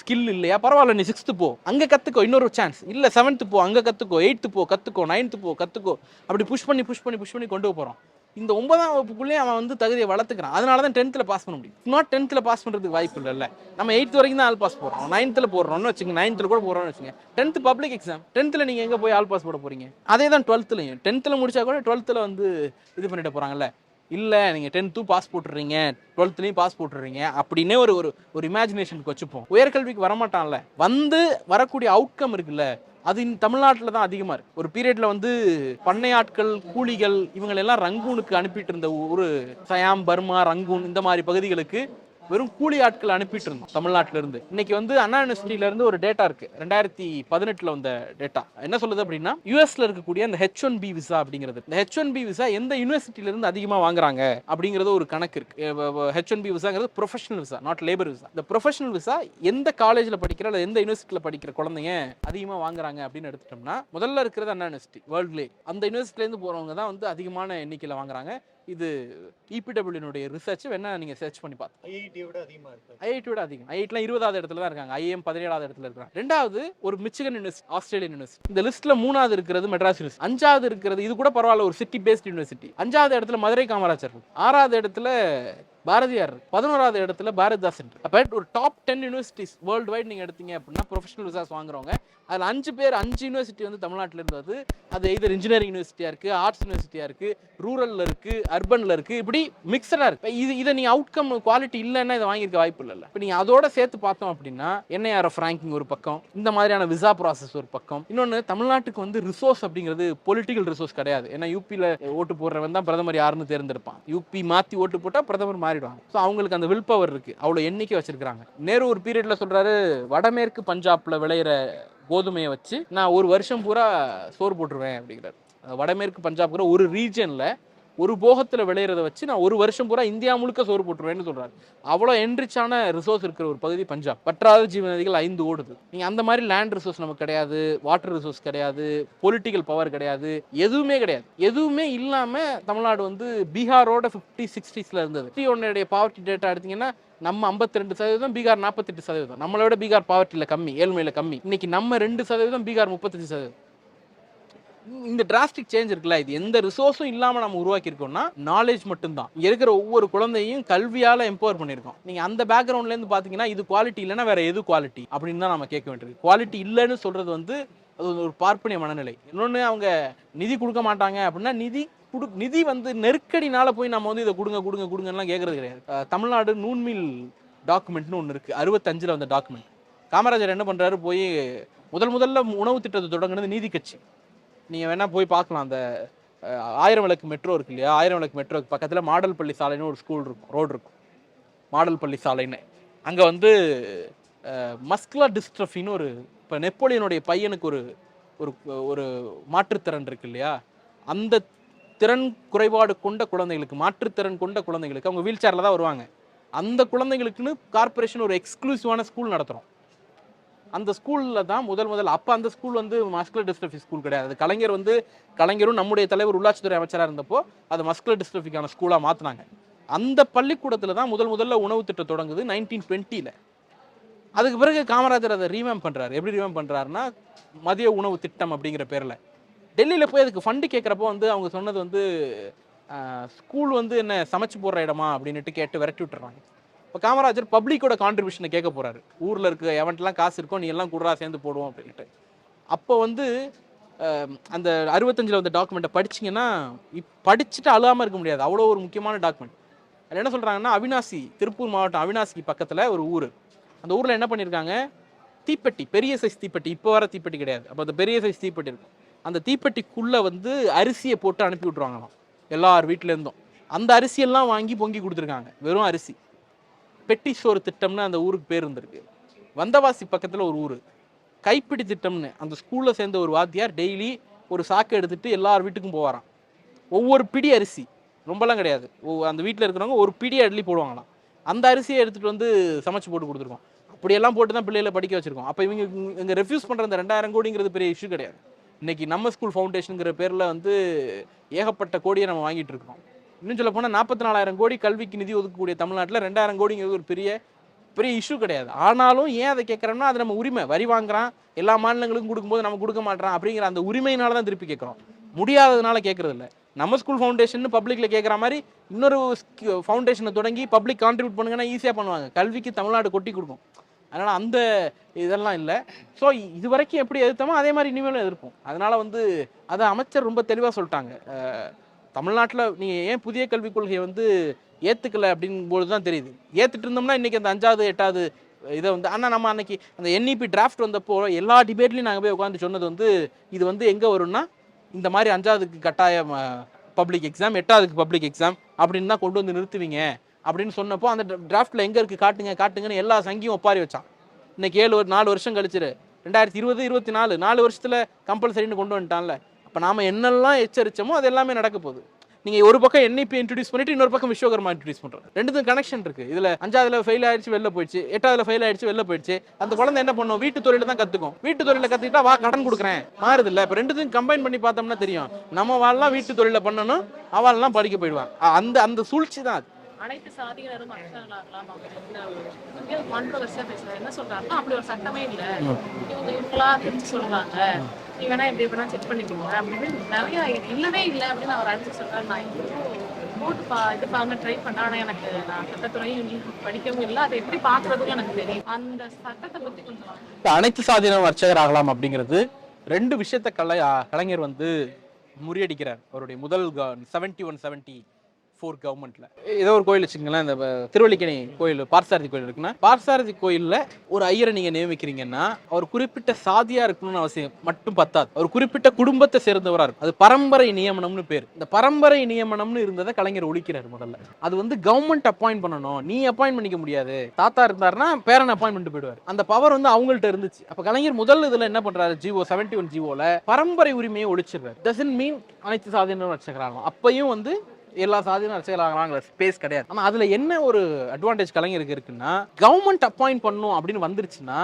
ஸ்கில் இல்லையா, பரவாயில்ல நீ 6th போ, அங்க கத்துக்கோ, இன்னொரு சான்ஸ் இல்ல 7th போ, அங்க கத்துக்கோ, 8th போ கத்துக்கோ, 9th போ கத்துக்கோ, அப்படி புஷ் பண்ணி கொண்டு போறோம். இந்த 9ஆம் வகுப்புக்குள்ளே அவன் வந்து தகுதியை வளர்த்துக்கிறான். அதனால தான் 10th பாஸ் பண்ண முடியும். நாட் 10th பாஸ் பண்றதுக்கு வாய்ப்பு இல்லைல்ல. நம்ம 8th வரைக்கும் தான் ஆல் பாஸ் போடுறோம், 9th போடுறோம்னு வச்சுங்க, 9th கூட போடுறோம்னு வச்சுங்க. 10th பப்ளிக் எக்ஸாம், 10th நீங்க எங்க போய் ஆல் பாஸ் போட போறீங்க? அதே தான் 12th 10th முடிச்சா கூட 12th வந்து இது பண்ணிட்டு போறாங்கல்ல. இல்ல நீங்க 10th பாஸ் போட்டுறீங்க, 12th பாஸ் போட்டுறீங்க அப்படின்னே ஒரு இமேஜினேஷனுக்கு வச்சுப்போம். உயர்கல்விக்கு வரமாட்டான்ல, வந்து வரக்கூடிய அவுட்கம் இருக்குல்ல, அது தமிழ்நாட்டில் தான் அதிகமாக இருக்கு. ஒரு பீரியட்ல வந்து பண்ணை ஆட்கள், கூலிகள் இவங்களெல்லாம் ரங்கூனுக்கு அனுப்பிட்டு இருந்த ஒரு சயாம், பர்மா, ரங்கூன் இந்த மாதிரி பகுதிகளுக்கு வெறும் கூலி ஆட்கள் அனுப்பிட்டு இருந்தோம் தமிழ்நாட்டில இருந்து. இன்னைக்கு வந்து அண்ணா யூனிவர்சிட்டியில இருந்து ஒரு டேட்டா இருக்கு, 2018 வந்த டேட்டா. என்ன சொல்லுது அப்படின்னா, யூஎஸ்ல இருக்கக்கூடிய இந்த H1B விசா அப்படிங்கிறது, இந்த H1B விசா எந்த யூனிவர்சிட்டியில இருந்து அதிகமா வாங்குறாங்க அப்படிங்கிறது ஒரு கணக்கு இருக்கு. H1B விசாங்கிறது professional visa, not labour visa. இந்த ப்ரொஃபஷனல் விசா எந்த காலேஜ்ல படிக்கிற அல்லது எந்த யூனிவர்சிட்டியில படிக்கிற குழந்தைங்க அதிகமா வாங்குறாங்க அப்படின்னு எடுத்துட்டோம்னா, முதல்ல இருக்கிறது அண்ணா யூனிவர்சிட்டி வேர்ல்ட்லே. அந்த யூனிவர்சிட்டில இருந்து போறவங்க தான் வந்து அதிகமான எண்ணிக்கையில வாங்குறாங்க. இது EPW ரிசர்ச், வேணா நீங்க சர்ச் பண்ணி பாருங்க. ஐஐடி விட அதிகம். ஐஐடிலாம் 20வது இடத்துல தான் இருக்காங்க, IIM 17வது இடத்துல இருக்காங்க. ரெண்டாவது ஒரு மிச்சிகன் யூனிவர்சிட்டி, ஆஸ்திரேலியன் யூனிவர்சிட்டி. இந்த லிஸ்ட்ல 3வது இருக்கிறது மெட்ராஸ் யூனிவர்சிட்டி. 5வது இருக்கிறது, இது கூட பரவாயில்ல, ஒரு சிட்டி பேஸ்ட் யூனிவர்சிட்டி. 5வது இடத்துல மதுரை காமராஜர். 6வது இடத்துல பாரதியார் 11வது இடத்துல பாரதிதாசன். அப்போ ஒரு டாப் 10 யூனிவர்சிட்டிஸ் வேர்ல்டு வைட் நீங்கள் எடுத்தீங்க அப்படின்னா ப்ரொஃபஷனல் விசாஸ் வாங்குறவங்க அதில் 5 பேர் 5 யூனிவர்சிட்டி வந்து தமிழ்நாட்டில் இருந்தது. அது எதர் இன்ஜினியரிங் யூனிவர்சிட்டியாக இருக்குது, ஆர்ட்ஸ் யூனிவர்சிட்டியாக இருக்குது, ரூரலில் இருக்குது, அர்பனில் இருக்குது, இப்படி மிக்சடாக இருக்குது. இதை நீங்கள் அவுட்கம் குவாலிட்டி இல்லைன்னா இதை வாங்கியிருக்க வாய்ப்பு இல்லை. இப்போ நீங்கள் அதோட சேர்த்து பார்த்தோம் அப்படின்னா என்ஐஆர்எஃப் ரேங்கிங் ஒரு பக்கம், இந்த மாதிரியான விசா ப்ராசஸ் ஒரு பக்கம். இன்னொன்று, தமிழ்நாட்டுக்கு வந்து ரிசோர்ஸ் அப்படிங்கிறது பொலிட்டிக்கல் ரிசோர்ஸ் கிடையாது. ஏன்னா யூபியில் ஓட்டு போடுறவன் தான் பிரதமர் யாருன்னு தேர்ந்தெடுப்பான். யூபி மாற்றி ஓட்டு போட்டால் பிரதமர் மாறிடுவாங்க. ஸோ அவங்களுக்கு அந்த வில் பவர் இருக்குது, அவ்வளோ எண்ணிக்கை வச்சிருக்காங்க. நேரு ஒரு பீரியடில் சொல்கிறாரு, வடமேற்கு பஞ்சாபில் விளையிற கோதுமையை வச்சு நான் ஒரு வருஷம் பூரா சோறு போட்டுருவேன் அப்படிங்கிறார். வடமேற்கு பஞ்சாப்ங்கிற ஒரு ரீஜனில் ஒரு போகத்தில் விளையிறத வச்சு நான் ஒரு வருஷம் பூரா இந்தியா முழுக்க சோறு போட்டுருவேன்னு சொல்கிறார். அவ்வளோ என்ரிச்சான ரிசோர்ஸ் இருக்கிற ஒரு பகுதி பஞ்சாப். பற்றாத ஜீவநதிகள் 5 ஓடுது. நீங்கள் அந்த மாதிரி லேண்ட் ரிசோர்ஸ் நமக்கு கிடையாது, வாட்டர் ரிசோர்ஸ் கிடையாது, பொலிட்டிக்கல் பவர் கிடையாது, எதுவுமே கிடையாது. எதுவுமே இல்லாமல் தமிழ்நாடு வந்து பீகாரோட 50-60s இருந்தது. உன்னுடைய பாவர்ட்டி டேட்டா எடுத்தீங்கன்னா நம்ம 52%, பீகார் 48%. நம்மளை விட பீகார் பாவர்ட்டியில் கம்மி, ஏழ்மையில் கம்மி. இன்னைக்கு நம்ம 2%, பீகார் 35%. இந்த டிராஸ்டிக் சேஞ்ச் இருக்குல்ல, இது எந்த ரிசோர்ஸும் இல்லாமல் நம்ம உருவாக்கியிருக்கோம்னா நாலேஜ் மட்டும்தான். இங்கே இருக்கிற ஒவ்வொரு குழந்தையும் கல்வியால் எம்பவர் பண்ணியிருக்கோம். நீங்கள் அந்த பேக்ரவுண்ட்லேருந்து பார்த்தீங்கன்னா இது குவாலிட்டி இல்லைன்னா வேற எது குவாலிட்டி அப்படின்னு தான் நம்ம கேட்க வேண்டியிருக்கு. குவாலிட்டி இல்லைன்னு சொல்கிறது வந்து அது ஒரு பார்ப்பனிய மனநிலை. இன்னொன்று, அவங்க நிதி கொடுக்க மாட்டாங்க அப்படின்னா நிதி வந்து நெருக்கடினால போய் நம்ம வந்து இதை கொடுங்கலாம் கேட்கறது கிடையாது. தமிழ்நாடு நூன்மில் டாக்குமெண்ட்னு ஒன்று இருக்குது, 65ல் வந்த டாக்குமெண்ட். காமராஜர் என்ன பண்ணுறாரு, போய் முதல்ல உணவு திட்டத்தை தொடங்குனது நீதி கட்சி. நீங்கள் வேணால் போய் பார்க்கலாம். அந்த 1000 விளக்கு மெட்ரோ இருக்கு இல்லையா, 1000 விளக்கு மெட்ரோக்கு பக்கத்தில் மாடல் பள்ளி சாலைன்னு ஒரு ஸ்கூல் இருக்கும், ரோடு இருக்கும், மாடல் பள்ளி சாலைன்னு. அங்கே வந்து மஸ்குலர் டிஸ்ட்ரஃபின்னு ஒரு, இப்போ நெப்போலியனுடைய பையனுக்கு ஒரு ஒரு மாற்றுத்திறன் இருக்கு இல்லையா, அந்த திறன் குறைபாடு கொண்ட குழந்தைகளுக்கு, மாற்றுத்திறன் கொண்ட குழந்தைகளுக்கு, அவங்க வீல் சேரில் தான் வருவாங்க, அந்த குழந்தைகளுக்குன்னு கார்பரேஷன் ஒரு எக்ஸ்க்ளூசிவான ஸ்கூல் நடத்துகிறோம். அந்த ஸ்கூலில் தான் முதல் அப்போ அந்த ஸ்கூல் வந்து மஸ்குலர் டிஸ்ட்ரஃபி ஸ்கூல் கிடையாது. அது கலைஞரும் நம்முடைய தலைவர் உள்ளாட்சித்துறை அமைச்சராக இருந்தப்போ அது மஸ்குலர் டிஸ்ட்ரஃபிக்கான ஸ்கூலாக மாற்றினாங்க. அந்த பள்ளிக்கூடத்தில் தான் முதல்ல உணவு திட்டம் தொடங்குது 1920. அதுக்கு பிறகு காமராஜர் அதை ரீவேம் பண்ணுறாரு. எப்படி ரீவேம் பண்ணுறாருன்னா, மதிய உணவு திட்டம் அப்படிங்கிற பேரில் டெல்லியில் போய் அதுக்கு ஃபண்டு கேட்குறப்போ வந்து அவங்க சொன்னது வந்து ஸ்கூல் வந்து என்ன சமைச்சு போடுற இடமா அப்படின்ட்டு கேட்டு விரட்டி விட்டுறாங்க. இப்போ காமராஜர் பப்ளிக்கோட கான்ட்ரிபியூஷனை கேட்க போகிறாரு. ஊரில் இருக்க எவன்ட்டெலாம் காசு இருக்கோ நீ எல்லாம் கூடா சேர்ந்து போடுவோம் அப்படின்ட்டு. அப்போ வந்து அந்த 65ல் வந்த டாக்குமெண்ட்டை படிச்சிங்கன்னா படிச்சுட்டு அழுகாமல் இருக்க முடியாது, அவ்வளோ ஒரு முக்கியமான டாக்குமெண்ட். அதில் என்ன சொல்கிறாங்கன்னா, அவினாசி, திருப்பூர் மாவட்டம் அவினாசிக்கு பக்கத்தில் ஒரு ஊர். அந்த ஊரில் என்ன பண்ணியிருக்காங்க, தீப்பெட்டி, பெரிய சைஸ் தீப்பெட்டி, இப்போ வர தீப்பெட்டி கிடையாது, அப்போ அந்த பெரிய சைஸ் தீப்பெட்டி இருக்கும். அந்த தீப்பெட்டிக்குள்ளே வந்து அரிசியை போட்டு அனுப்பி விட்ருவாங்களாம் எல்லார் வீட்டிலேருந்தும். அந்த அரிசியெல்லாம் வாங்கி பொங்கி கொடுத்துருக்காங்க, வெறும் அரிசி. பெட்டி சோறு திட்டம்னு அந்த ஊருக்கு பேர் இருந்திருக்கு. வந்தவாசி பக்கத்தில் ஒரு ஊர், கைப்பிடி திட்டம்னு அந்த ஸ்கூலில் சேர்ந்த ஒரு வாத்தியார் டெய்லி ஒரு சாக்கை எடுத்துகிட்டு எல்லார் வீட்டுக்கும் போவாராம். ஒவ்வொரு பிடி அரிசி, ரொம்பலாம் கிடையாது, அந்த வீட்டில் இருக்கிறவங்க ஒரு பிடி அள்ளி போடுவாங்களாம். அந்த அரிசியை எடுத்துகிட்டு வந்து சமைச்சு போட்டு கொடுத்துருக்கோம். அப்படியெல்லாம் போட்டு தான் பிள்ளைகளை படிக்க வச்சுருக்கோம். அப்போ இங்கே ரெஃப்யூஸ் பண்ணுற அந்த 2000 கோடிங்கிறது பெரிய இஷ்யூ கிடையாது. இன்றைக்கி நம்ம ஸ்கூல் ஃபவுண்டேஷனுங்கிற பேரில் வந்து ஏகப்பட்ட கோடியை நம்ம வாங்கிட்டு இருக்கோம். இன்னும் சொல்ல போனால் 44,000 கோடி கல்விக்கு நிதி ஒதுக்கக்கூடிய தமிழ்நாட்டில் 2000 கோடிங்கிறது ஒரு பெரிய இஷ்யூ கிடையாது. ஆனாலும் ஏன் அதை கேட்குறோம்னா, அது நம்ம உரிமை. வரி வாங்குறான், எல்லா மாநிலங்களுக்கும் கொடுக்கும்போது நம்ம கொடுக்க மாட்டோம் அப்படிங்கிற அந்த உரிமையினால தான் திருப்பி கேட்குறோம், முடியாததுனால கேட்குறது இல்லை. நம்ம ஸ்கூல் ஃபவுண்டேஷன் பப்ளிக்கில் கேட்குற மாதிரி இன்னொரு ஃபவுண்டேஷனை தொடங்கி பப்ளிக் கான்ட்ரிபியூட் பண்ணுங்கன்னா ஈஸியாக பண்ணுவாங்க, கல்விக்கு தமிழ்நாடு கொட்டி கொடுக்கும். அதனால் அந்த இதெல்லாம் இல்லை. ஸோ இது வரைக்கும் எப்படி எதிர்த்தோமோ அதே மாதிரி இனிமேலும் எதிர்ப்போம். அதனால் வந்து அதை அமைச்சர் ரொம்ப தெளிவாக சொல்லிட்டாங்க. தமிழ்நாட்டில் நீங்கள் ஏன் புதிய கல்விக் கொள்கையை வந்து ஏற்றுக்கலை அப்படிங்கும்போது தான் தெரியுது. ஏற்றுட்டு இருந்தோம்னா இன்றைக்கி அந்த 5வது 8வது இதை வந்து, ஆனால் நம்ம அன்றைக்கி அந்த NEP டிராஃப்ட் வந்தப்போ எல்லா டிபேட்லையும் நாங்கள் போய் உட்காந்து சொன்னது வந்து, இது வந்து எங்கே வரும்னா, இந்த மாதிரி 5வதுக்கு கட்டாயம் பப்ளிக் எக்ஸாம், 8வதுக்கு பப்ளிக் எக்ஸாம் அப்படின்னு தான் கொண்டு வந்து நிறுத்துவீங்க அப்படின்னு சொன்னப்போ, அந்த டிராஃப்ட்டில் எங்கே இருக்குது காட்டுங்கன்னு எல்லா சங்கியும் ஒப்பாரி வச்சான். இன்றைக்கி 4 வருஷம் கழிச்சிரு, 2020 24 4 வருஷத்தில் கம்பல்சரின்னு கொண்டு வந்துட்டான்ல. அப்போ நாம் என்னெல்லாம் எச்சரித்தோமோ அது எல்லாமே நடக்க போகுது. நீங்கள் ஒரு பக்கம் NEP இன்ட்ரடியூஸ் பண்ணிட்டு இன்னொரு பக்கம் விஸ்வகர்மா இன்ட்ரடியூஸ் பண்ணுறோம். ரெண்டுத்துக்கும் கனெக்ஷன் இருக்குது. இதில் 5வதுல ஃபெயில் ஆயிடுச்சு வெளில போயிடுச்சு, 8வதுல ஃபெயில் ஆயிடுச்சு வெளில போயிடுச்சு. அந்த குழந்தை என்ன பண்ணும், வீட்டு தொழில தான் கற்றுக்கும். வீட்டு தொழில கற்றுக்கிட்டா வா கடன் கொடுக்குறேன் மாறுது இல்லை. இப்போ ரெண்டுத்தையும் கம்பைன் பண்ணி பார்த்தோம்னா தெரியும், நம்ம வாழலாம் வீட்டு தொழில பண்ணணும், அவள்லாம் படிக்க போயிடுவான். அந்த சூழ்ச்சி தான் அது. அனைத்து சாதியினரும் கான்ட்ரோவர்சியா பேசுறாங்க. என்ன சொல்றாங்கன்னா, அப்படி ஒரு சட்டமே இல்லை, இவங்களா தெரிஞ்சு சொல்றாங்க, நீ வேணா எப்படி வேணா செக் பண்ணிக்கோங்க அப்படின்னு நிறைய இல்லவே இல்லை அப்படின்னு அவர் அடிச்சு சொன்னார். நான் போட்டு இது பாருங்க ட்ரை பண்ணேன். ஆனால் எனக்கு நான் சட்டத்துறையும் படிக்கவும் இல்லை, அதை எப்படி பார்க்கறதுக்கும் எனக்கு தெரியும். அந்த சட்டத்தை பற்றி கொஞ்சம் அனைத்து சாதியினர் அர்ச்சகர் ஆகலாம் அப்படிங்கிறது ரெண்டு விஷயத்த கலைஞர் வந்து முறியடிக்கிறார் அவருடைய முதல் 71-74 கவர்மெண்ட்ல. ஏதோ ஒரு கோயில் வச்சுங்களேன், இந்த திருவல்லிக்கேணி கோயில் பார்த்தசாரதி கோயில் இருக்குன்னா, பார்த்தசாரதி கோயில்ல ஒரு ஐயரை நீங்க நியமிக்கிறீங்கன்னா அவர் குறிப்பிட்ட சாதியா இருக்கணும்னு அவசியம் மட்டும் பத்தாது, அவர் குறிப்பிட்ட குடும்பத்தை சேர்ந்தவரா இருக்கும். அது பரம்பரை நியமனம்னு பேர். இந்த பரம்பரை நியமனம்னு இருந்ததை கலைஞர் ஒழிக்கிறார் முதல்ல. அது வந்து கவர்மெண்ட் அப்பாயிண்ட் பண்ணணும், நீ அப்பாயிண்ட் பண்ணிக்க முடியாது. தாத்தா இருந்தாருன்னா பேரன் அப்பாயிண்ட் பண்ணிட்டு போயிடுவார். அந்த பவர் வந்து அவங்கள்ட்ட இருந்துச்சு. அப்ப கலைஞர் முதல் இதுல என்ன பண்றாரு, ஜிஓ 71 ஜிஓல பரம்பரை உரிமையை ஒழிச்சிருவார். டசன்ட் மீன் அனைத்து சாதியினரும் அர்ச்சகராகலாம். அப்பையும் வந்து எல்லா சாதியினரும் அர்ச்சகராகலாம் ஸ்பேஸ் கிடையாது. ஆனா அதுல என்ன ஒரு அட்வான்டேஜ் கலைஞருக்கு இருக்குன்னா, கவர்மெண்ட் அப்பாயிண்ட் பண்ணணும் அப்படின்னு வந்துருச்சுன்னா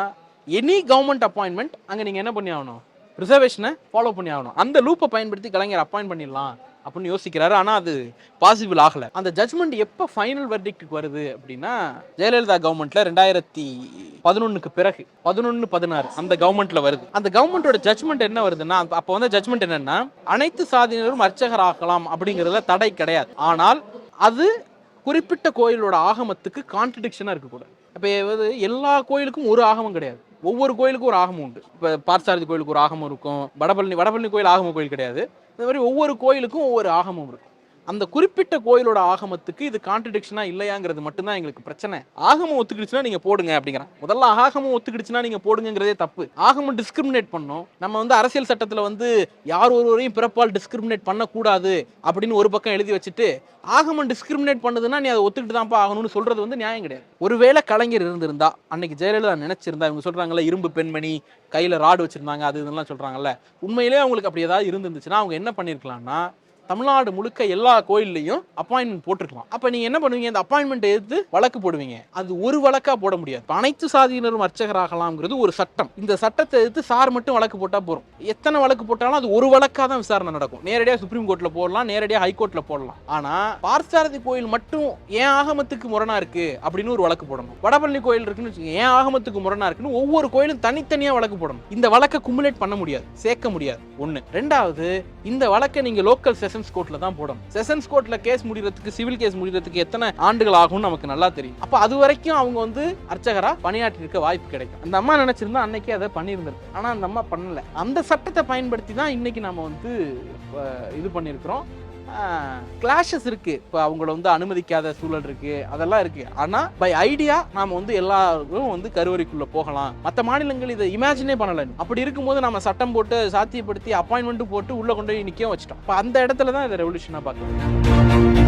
எனி கவர்மெண்ட் அப்பாயின்மெண்ட் அங்க நீங்க என்ன பண்ணி ஆகணும், ரிசர்வேஷனை ஃபாலோ பண்ணி ஆகணும். அந்த லூப்பை பயன்படுத்தி கலைஞர் அப்பாயிண்ட் பண்ணிடலாம் அப்படின்னு யோசிக்கிறாரு. ஆனா அது பாசிபிள் ஆகல. அந்த ஜட்மெண்ட் எப்போ ஃபைனல் வெர்டிக்ட்டுக்கு வருது அப்படின்னா, ஜெயலலிதா கவர்மெண்ட்ல 2011க்கு பிறகு 11-16 அந்த கவர்மெண்ட்ல வருது. அந்த கவர்மெண்டோட ஜட்மெண்ட் என்ன வருதுன்னா, அப்போ வந்து ஜட்மெண்ட் என்னன்னா, அனைத்து சாதியினரும் அர்ச்சகர் ஆகலாம் அப்படிங்கிறதுல தடை கிடையாது. ஆனால் அது குறிப்பிட்ட கோயிலோட ஆகமத்துக்கு கான்ட்ரடிக்ஷனா இருக்கக்கூடாது. இப்போ எல்லா கோயிலுக்கும் ஒரு ஆகமம் கிடையாது, ஒவ்வொரு கோயிலுக்கும் ஒரு ஆகமம் உண்டு. இப்போ பார்த்தசாரதி கோயிலுக்கு ஒரு ஆகமம் இருக்கும், வடபழனி கோயில் ஆகம கோயில் கிடையாது. இந்த மாதிரி ஒவ்வொரு கோயிலுக்கும் ஒவ்வொரு ஆகமம் இருக்கும். அந்த குறிப்பிட்ட கோயிலோட ஆகமத்துக்கு இது கான்ட்ரடிக்ஷனா இல்லையாங்கிறது மட்டும்தான் எங்களுக்கு பிரச்சனை. ஆகமம் ஒத்துக்கிடுச்சுன்னா நீங்க போடுங்க அப்படிங்கிறான். முதல்ல ஆகமம் ஒத்துக்கிடுச்சுன்னா நீங்க போடுங்கிறதே தப்பு. ஆகமம் டிஸ்கிரிமினேட் பண்ணோம். நம்ம வந்து அரசியல் சட்டத்துல வந்து யார் ஒருவரையும் பிறப்பால் டிஸ்கிரிமினேட் பண்ணக்கூடாது அப்படின்னு ஒரு பக்கம் எழுதி வச்சுட்டு, ஆகமம் டிஸ்கிரிமினேட் பண்ணுதுன்னா நீ அதை ஒத்துக்கிட்டு தான்ப்பா ஆகணும்னு சொல்றது வந்து நியாயம் கிடையாது. ஒருவேளை கலைஞர் இருந்திருந்தா, அன்னைக்கு ஜெயலலிதா நினைச்சிருந்தா, இவங்க சொல்றாங்கல்ல இரும்பு பெண்மணி கையில ராடு வச்சிருந்தாங்க அது இதெல்லாம் சொல்றாங்கல்ல, உண்மையிலேயே அவங்களுக்கு அப்படி ஏதாவது இருந்துருந்துச்சுன்னா அவங்க என்ன பண்ணிருக்கலாம்னா, தமிழ்நாடு முழுக்க எல்லா கோயில்லையும் அப்பாயின்மெண்ட் போட்டுருக்கலாம். அப்ப நீங்க என்ன பண்ணுவீங்க, இந்த அப்பாயின்மெண்ட் எடுத்து வழக்கு போடுவீங்க. அது ஒரு வழக்கா போட முடியாது. அனைத்து சாதியினரும் அர்ச்சகராகலாம்ங்கிறது ஒரு சட்டம். இந்த சட்டத்தை எடுத்து சார் மட்டும் வழக்கு போட்டா போறோம். எத்தனை வழக்கு போட்டாலும் அது ஒரு வழக்கா தான் விசாரணை நடக்கும். நேரடியாக சுப்ரீம் கோர்ட்ல போடலாம், நேரடியாக ஹைகோர்ட்ல போடலாம். ஆனா பார்த்தசாரதி கோயில் மட்டும் ஏன் ஆகமத்துக்கு முரணா இருக்கு அப்படின்னு ஒரு வழக்கு போடணும். வடபழனி கோயில் இருக்குன்னு வச்சுக்கோங்க, ஏன் ஆகமத்துக்கு முரணா இருக்குன்னு ஒவ்வொரு கோயிலும் தனித்தனியா வழக்கு போடணும். இந்த வழக்கை குமுலேட் பண்ண முடியாது, சேர்க்க முடியாது. ஒண்ணு. ரெண்டாவது, இந்த வழக்கை நீங்க லோக்கல் செஷன்ஸ் கோர்ட்ல தான் போடணும். செஷன்ஸ் கோர்ட்ல கேஸ் முடிறதுக்கு, சிவில் கேஸ் முடிறதுக்கு எத்தனை ஆண்டுகள் ஆகும்னு நமக்கு நல்லா தெரியும். அப்ப அது வரைக்கும் அவங்க வந்து அர்ச்சகரா பணியாற்றி இருக்க வாய்ப்பு கிடைக்கும். அந்த அம்மா நினைச்சிருந்தா அன்னைக்கே அதை பண்ணியிருந்திருக்கு. ஆனா அந்த அம்மா பண்ணல. அந்த சட்டத்தை பயன்படுத்தி தான் இன்னைக்கு நம்ம வந்து இது பண்ணியிருக்கிறோம். கிளாஷஸ் இருக்கு, இப்போ அவங்கள வந்து அனுமதிக்காத சூழல் இருக்கு, அதெல்லாம் இருக்கு. ஆனா பை ஐடியா நாம வந்து எல்லாரும் வந்து கருவறைக்குள்ள போகலாம். மற்ற மாநிலங்கள் இதை இமேஜினே பண்ணல. அப்படி இருக்கும்போது நம்ம சட்டம் போட்டு சாத்தியப்படுத்தி அப்பாயின்மெண்ட் போட்டு உள்ள கொண்டு போய் நிக்க வச்சிட்டோம். அந்த இடத்துல தான் இதை ரெவல்யூஷனா பார்க்கணும்.